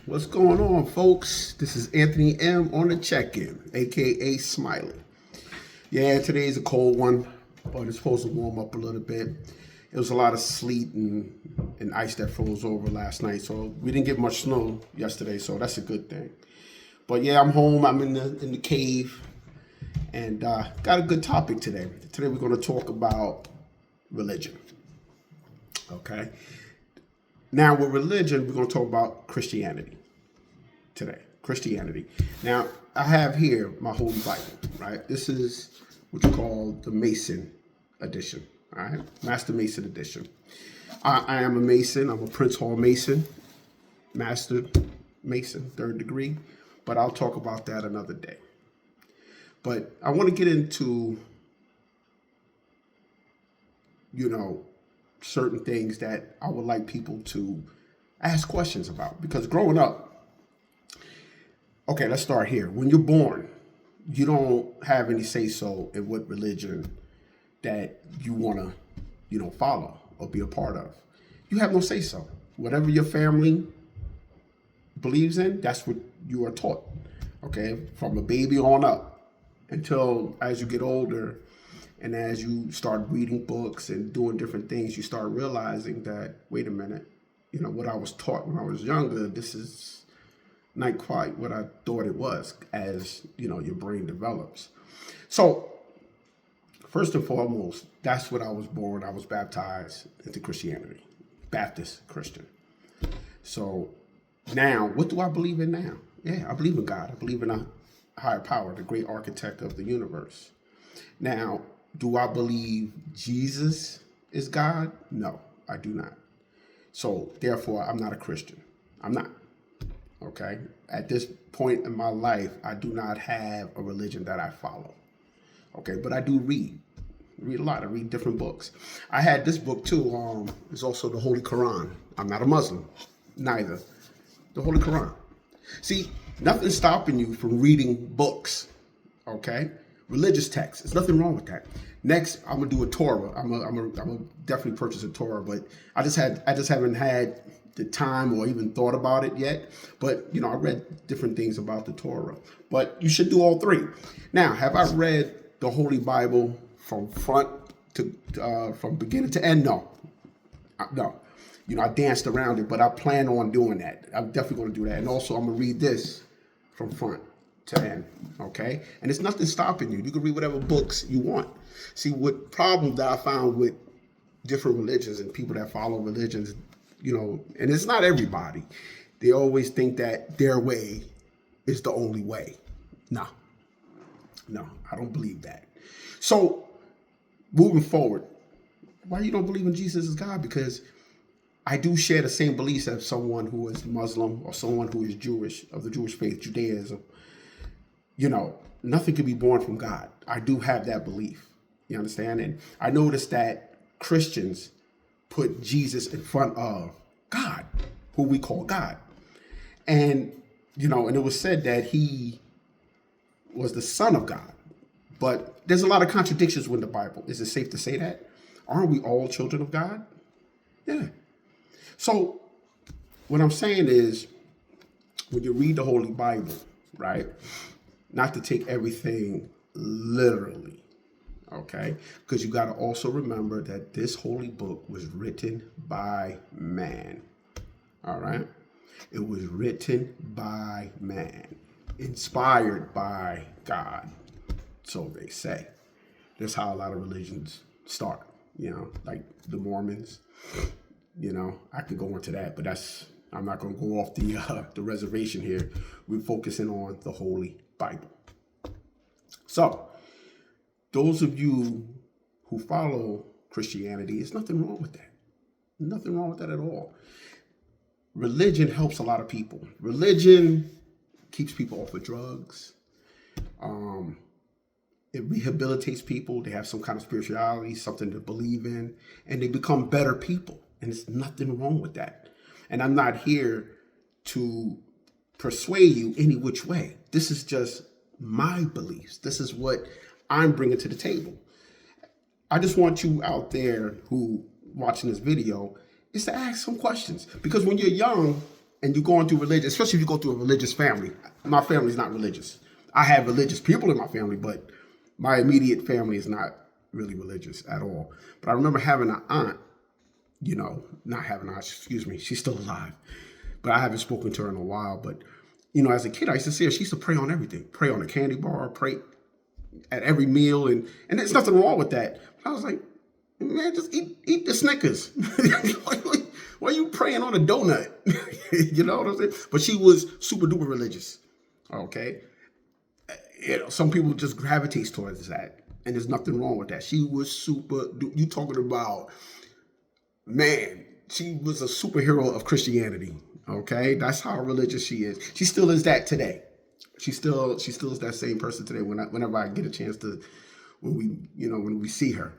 What's going on, folks? This is Anthony M on the check-in, aka Smiley. Yeah, today's a cold one, but it's supposed to warm up a little bit. It was a lot of sleet and ice that froze over last night, so we didn't get much snow yesterday, so that's a good thing. But yeah, I'm home. I'm in the cave, and got a good topic today. Today we're going to talk about religion. Okay. Now, with religion, we're going to talk about Christianity today. Christianity. Now, I have here my Holy Bible, right? This is what you call the Mason edition, all right? Master Mason edition. I am a Mason. I'm a Prince Hall Mason, Master Mason, 3rd degree, but I'll talk about that another day. But I want to get into, certain things that I would like people to ask questions about. Because growing up, okay, let's start here. When you're born, you don't have any say-so in what religion that you want to, follow or be a part of. You have no say-so. Whatever your family believes in, that's what you are taught, okay, from a baby on up until as you get older. And as you start reading books and doing different things, you start realizing that, wait a minute, what I was taught when I was younger, this is not quite what I thought it was as, your brain develops. So first and foremost, that's what I was born. I was baptized into Christianity, Baptist Christian. So now, what do I believe in now? Yeah, I believe in God. I believe in a higher power, the great architect of the universe. Now, do I believe Jesus is God? No, I do not. So therefore, I'm not a Christian. I'm not. Okay. At this point in my life, I do not have a religion that I follow. Okay. But I do read a lot. I read different books. I had this book too. It's also the Holy Quran. I'm not a Muslim, neither. The Holy Quran. See, nothing's stopping you from reading books. Okay. Religious texts. There's nothing wrong with that. Next, I'm gonna do a Torah. I'm gonna definitely purchase a Torah, but I just haven't had the time or even thought about it yet. But I read different things about the Torah. But you should do all three. Now, have I read the Holy Bible from front to from beginning to end? No, no. I danced around it, but I plan on doing that. I'm definitely gonna do that. And also, I'm gonna read this from front to end, okay? And it's nothing stopping you. You can read whatever books you want. See, what problem that I found with different religions and people that follow religions, and it's not everybody. They always think that their way is the only way. No, I don't believe that. So, moving forward, why you don't believe in Jesus as God? Because I do share the same beliefs as someone who is Muslim or someone who is Jewish, of the Jewish faith, Judaism. Nothing can be born from God. I do have that belief. You understand? And I noticed that Christians put Jesus in front of God, who we call God. And, and it was said that he was the Son of God. But there's a lot of contradictions with the Bible. Is it safe to say that? Aren't we all children of God? Yeah. So what I'm saying is, when you read the Holy Bible, right? Not to take everything literally, okay? Because you got to also remember that this holy book was written by man, all right? It was written by man, inspired by God, so they say. That's how a lot of religions start, like the Mormons. I could go into that, but I'm not going to go off the reservation here. We're focusing on the Holy Bible. So, those of you who follow Christianity, there's nothing wrong with that. Nothing wrong with that at all. Religion helps a lot of people. Religion keeps people off of drugs. It rehabilitates people. They have some kind of spirituality, something to believe in, and they become better people. And there's nothing wrong with that. And I'm not here to persuade you any which way. This is just my beliefs. This is what I'm bringing to the table. I just want you out there who watching this video is to ask some questions. Because when you're young and you're going through religion, especially if you go through a religious family. My family's not religious. I have religious people in my family, but my immediate family is not really religious at all. But I remember having an aunt, not having an aunt, excuse me, she's still alive, but I haven't spoken to her in a while. But, as a kid, I used to see her, she used to pray on everything, pray on a candy bar, pray at every meal. And there's nothing wrong with that. But I was like, man, just eat the Snickers. Why are you praying on a donut? You know what I'm saying? But she was super duper religious. Okay. Some people just gravitate towards that. And there's nothing wrong with that. She was you talking about, man, she was a superhero of Christianity. Okay. That's how religious she is. She still is that today. She still is that same person today whenever I get a chance to, when we see her.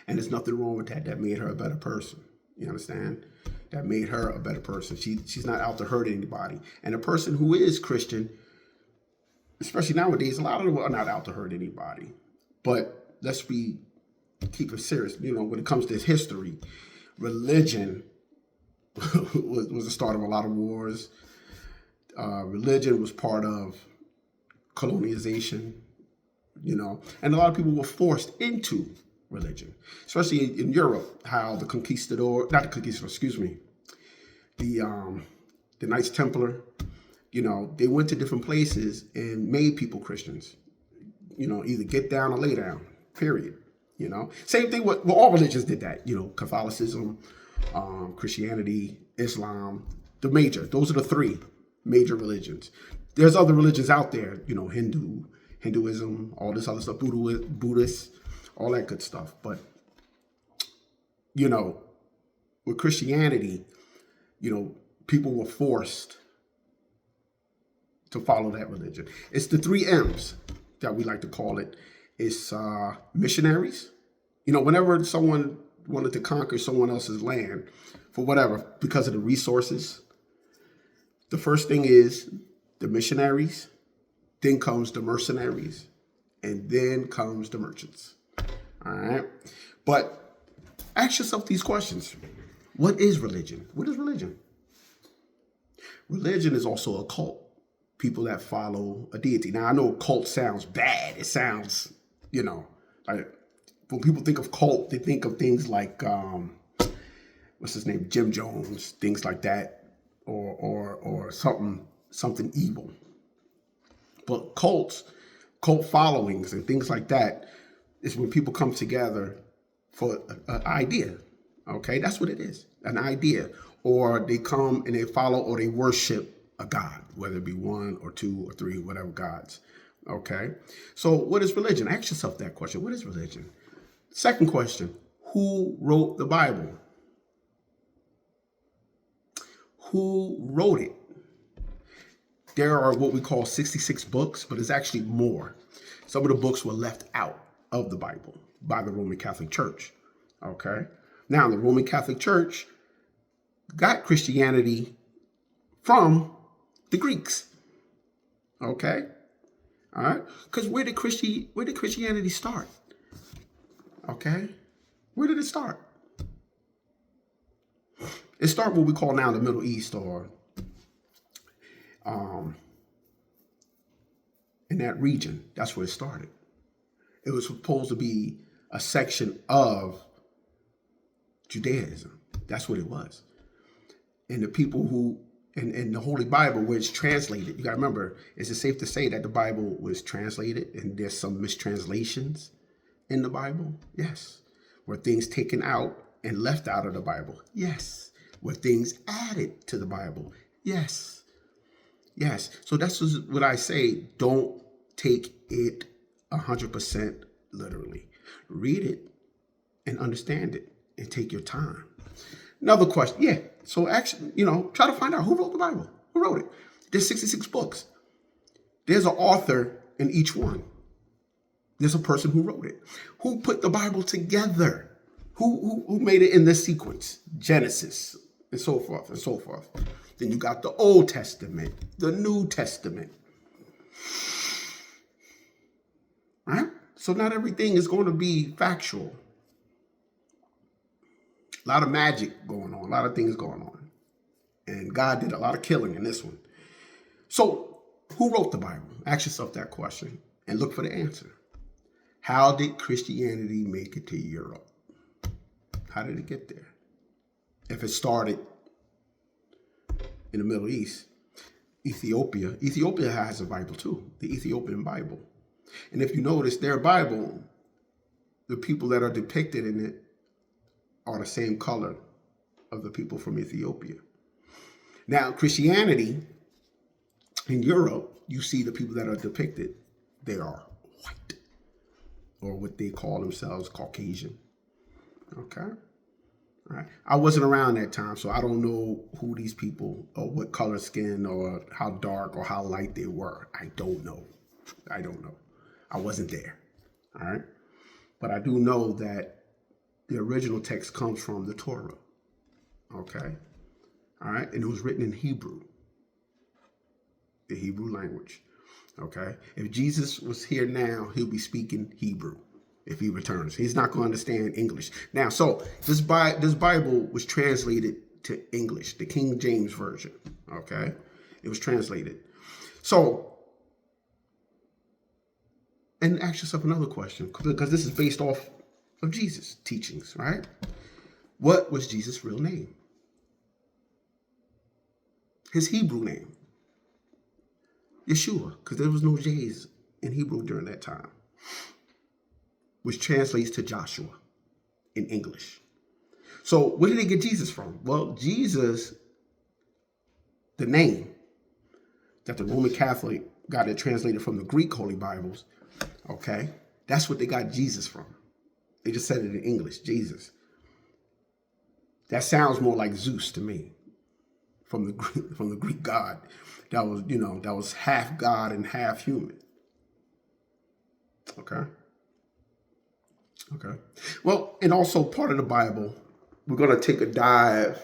And there's nothing wrong with that. That made her a better person. You understand? That made her a better person. She's not out to hurt anybody. And a person who is Christian, especially nowadays, a lot of them are not out to hurt anybody. But keep it serious. When it comes to history, religion was the start of a lot of wars. Religion was part of colonization, and a lot of people were forced into religion, especially in Europe, how the Knights Templar, they went to different places and made people Christians, either get down or lay down, period. Same thing with all religions did that, Catholicism, Christianity, Islam, those are the three major religions. There's other religions out there, Hinduism, all this other stuff, Buddhist, all that good stuff. But, with Christianity, people were forced to follow that religion. It's the 3 M's that we like to call it. It's missionaries. Whenever someone wanted to conquer someone else's land for whatever, because of the resources, the first thing is the missionaries, then comes the mercenaries, and then comes the merchants. All right. But ask yourself these questions. What is religion? What is religion? Religion is also a cult. People that follow a deity. Now, I know cult sounds bad. It sounds, like when people think of cult, they think of things like, what's his name? Jim Jones, things like that, or something evil. But cult followings and things like that is when people come together for an idea. Okay, that's what it is, an idea. Or they come and they follow or they worship a god, whether it be 1 or 2 or 3, whatever gods. Okay, so what is religion? Ask yourself that question. What is religion? Second question, who wrote the Bible? Who wrote it? There are what we call 66 books, but it's actually more. Some of the books were left out of the Bible by the Roman Catholic Church. Okay. Now, the Roman Catholic Church got Christianity from the Greeks. Okay. All right. Because where did Christianity start? Okay. Where did it start? It started what we call now the Middle East, or in that region. That's where it started. It was supposed to be a section of Judaism. That's what it was. And the people who, and the Holy Bible, where it's translated, you got to remember, is it safe to say that the Bible was translated and there's some mistranslations in the Bible? Yes. Were things taken out and left out of the Bible? Yes. Were things added to the Bible? Yes. Yes. So that's what I say. Don't take it 100% literally. Read it and understand it and take your time. Another question. Yeah. So actually, try to find out who wrote the Bible. Who wrote it? There's 66 books. There's an author in each one. There's a person who wrote it. Who put the Bible together? Who made it in this sequence? Genesis, and so forth and so forth. Then you got the Old Testament, the New Testament. Right? So not everything is going to be factual. A lot of magic going on, a lot of things going on. And God did a lot of killing in this one. So who wrote the Bible? Ask yourself that question and look for the answer. How did Christianity make it to Europe? How did it get there? If it started in the Middle East, Ethiopia has a Bible too, the Ethiopian Bible. And if you notice, their Bible, the people that are depicted in it are the same color of the people from Ethiopia. Now, Christianity in Europe, you see the people that are depicted, they are white, or what they call themselves Caucasian. Okay? All right. I wasn't around that time, so I don't know who these people or what color skin or how dark or how light they were. I don't know. I wasn't there. All right. But I do know that the original text comes from the Torah. Okay. All right. And it was written in Hebrew, the Hebrew language. Okay. If Jesus was here now, he'll be speaking Hebrew. If he returns, he's not going to understand English. Now, so this Bible was translated to English, the King James Version. Okay, it was translated. So, and ask yourself another question, because this is based off of Jesus' teachings, right? What was Jesus' real name? His Hebrew name, Yeshua, because there was no J's in Hebrew during that time, which translates to Joshua in English. So where did they get Jesus from? Well, Jesus, the name that the Roman Catholic got it translated from the Greek Holy Bibles, okay, that's what they got Jesus from. They just said it in English, Jesus. That sounds more like Zeus to me, from the Greek god. That was half God and half human. Okay. Okay. Well, and also part of the Bible, we're going to take a dive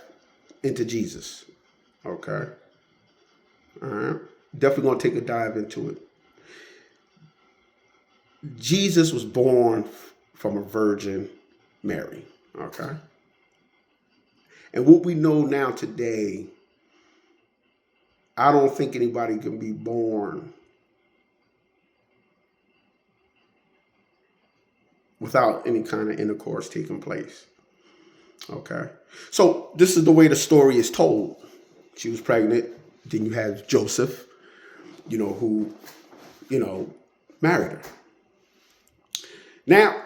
into Jesus. Okay. All right. Definitely going to take a dive into it. Jesus was born from a Virgin Mary. Okay. And what we know now today, I don't think anybody can be born without any kind of intercourse taking place. Okay. So this is the way the story is told. She was pregnant. Then you have Joseph, who, married her. Now,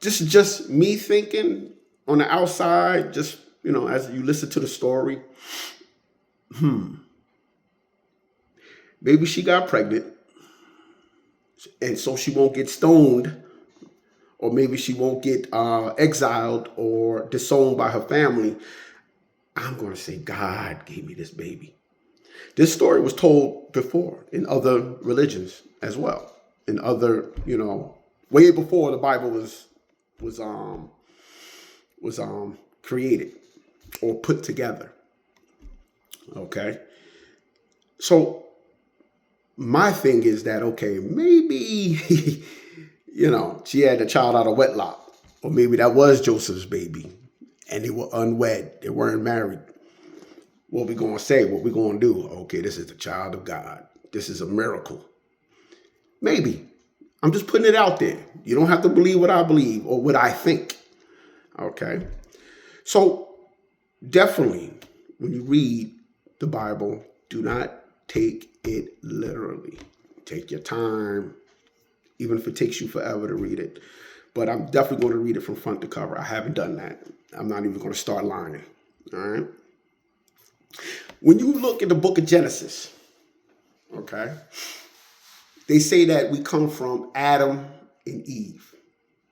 this is just me thinking on the outside, just, as you listen to the story. Maybe she got pregnant, and so she won't get stoned, or maybe she won't get exiled or disowned by her family. I'm going to say God gave me this baby. This story was told before in other religions as well. In other, way before the Bible was created or put together. Okay. So my thing is that, okay, maybe, she had a child out of wedlock, or maybe that was Joseph's baby and they were unwed. They weren't married. What we going to say? What we going to do? Okay, this is the child of God. This is a miracle. Maybe. I'm just putting it out there. You don't have to believe what I believe or what I think. Okay. So definitely when you read the Bible, do not take it literally. Take your time, even if it takes you forever to read it. But I'm definitely going to read it from front to cover. I haven't done that. I'm not even going to start lying. All right. When you look at the book of Genesis, okay, they say that we come from Adam and Eve.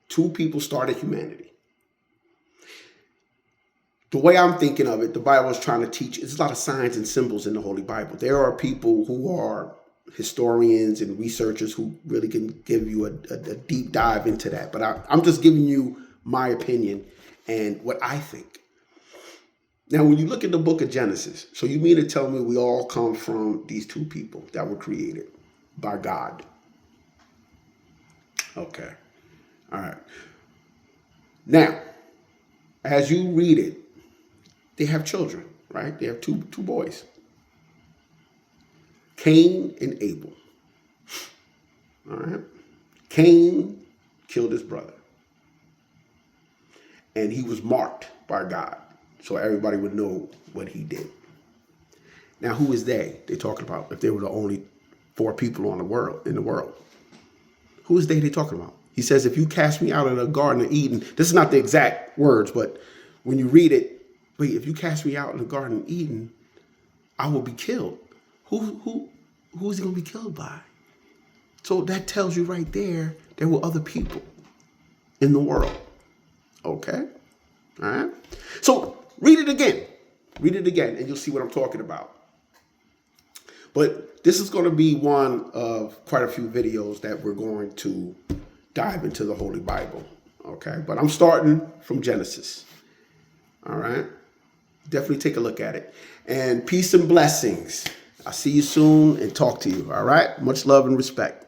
Two people started humanity. The way I'm thinking of it, the Bible is trying to teach, there's a lot of signs and symbols in the Holy Bible. There are people who are historians and researchers who really can give you a deep dive into that. But I'm just giving you my opinion and what I think. Now, when you look at the book of Genesis, so you mean to tell me we all come from these two people that were created by God? Okay. All right. Now, as you read it, they have children, right? They have two boys, Cain and Abel. All right. Cain killed his brother, and he was marked by God, so everybody would know what he did. Now, who is they? They're talking about if they were the only 4 people in the world. Who is they talking about? He says, if you cast me out of the Garden of Eden, this is not the exact words, but when you read it, wait, if you cast me out in the Garden of Eden, I will be killed. Who's he going to be killed by? So that tells you right there were other people in the world. Okay? All right? So read it again. Read it again, and you'll see what I'm talking about. But this is going to be one of quite a few videos that we're going to dive into the Holy Bible. Okay? But I'm starting from Genesis. All right? Definitely take a look at it. And peace and blessings. I'll see you soon and talk to you. All right? Much love and respect.